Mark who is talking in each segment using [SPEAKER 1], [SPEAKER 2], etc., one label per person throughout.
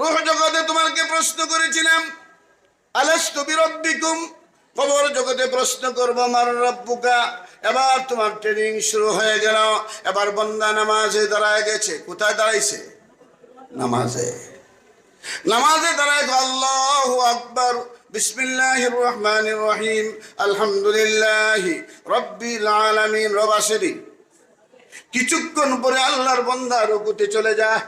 [SPEAKER 1] রূহ জগতে তোমাকে প্রশ্ন করেছিলাম আলাস্তু বিরাব্বিকুম, কবর জগতে প্রশ্ন করব মান রাব্বুকা। এবার তোমার ট্রেনিং শুরু হয়ে গেল। এবার বান্দা নামাজে দাঁড়ায় গেছে। কোথায় দাঁড়াইছে? নামাজে। নামাজে দাঁড়ায় আল্লাহু আকবার, বিসমিল্লাহির রহমানির রহিম, আলহামদুলিল্লাহি রাব্বিল আলামিন। রব আসেনি। কিছুক্ষণ পরে আল্লাহর বান্দা রুকুতে চলে যায়।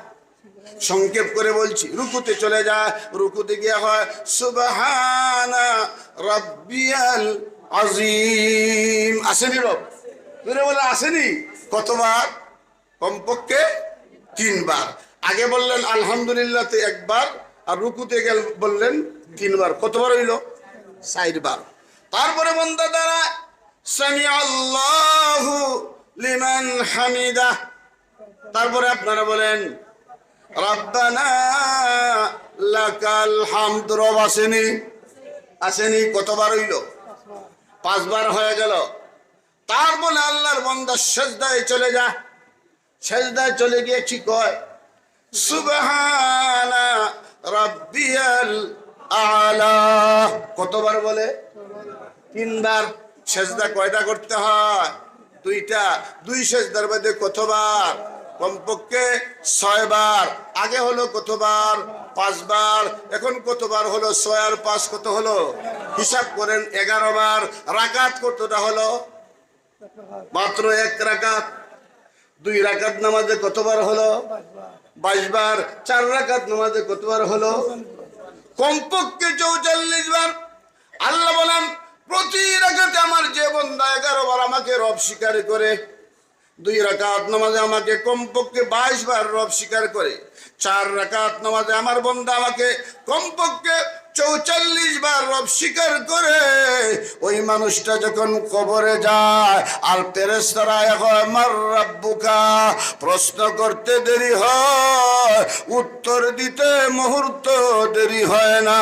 [SPEAKER 1] সংক্ষেপ করে বলছি, রুকুতে চলে যায়। রুকুতে গিয়ে হয় সুবহানা রাব্বিয়াল আযীম। আসেনি রব? তুই বলে আসেনি? কতবার? কমপক্ষে 3 বার। আগে বললেন আলহামদুলিল্লাহ তে 1 বার, আর রুকুতে গেল বললেন 3 বার। কতবার হইল? 4 বার। তারপরে বান্দা দাঁড়ায় সামি আল্লাহু লিমান হামিদা। তারপরে আপনারা বলেন রাব্বানা লাকাল হামদ। রব আসেনি? আসেনি। কতবার হইল? 5 বার হয়ে গেল। তারপরে আল্লাহর বান্দা সিজদায় চলে যায়। সিজদায় চলে গিয়ে কি কয়? সুবহানা রাব্বিয়াল আলা। কতবার বলে? 3 বার। সিজদা কয়টা করতে হয়? 2টা। 2 সিজদার মধ্যে কতবার? কমপক্ষে 6 বার। আগে হলো কতবার? 5 বার। এখন কতবার হলো? 6 আর 5 কত হলো? হিসাব করেন। 11 বার। রাকাত কতটা হলো? মাত্র 1 রাকাত। 2 রাকাত নামাজে কতবার হলো? 22 বার। 4 রাকাত নামাজে কতবার হলো? কমপক্ষে 44 বার। আল্লাহ বলেন প্রতি রাকাতে আমার যে বান্দা 11 বার আমাকে রব স্বীকার করে, 2 রাকাত নামাজে আমাকে কমপক্ষে 22 বার রব স্বীকার করে, 4 রাকাত নামাজে আমার বান্দা আমাকে কমপক্ষে 44 বার রব স্বীকার করে, ওই মানুষটা যখন কবরে যায় আর ফেরেশতারা হয় মার রাব্বুকা, প্রশ্ন করতে দেরি হয়, উত্তর দিতে মুহূর্ত দেরি হয় না।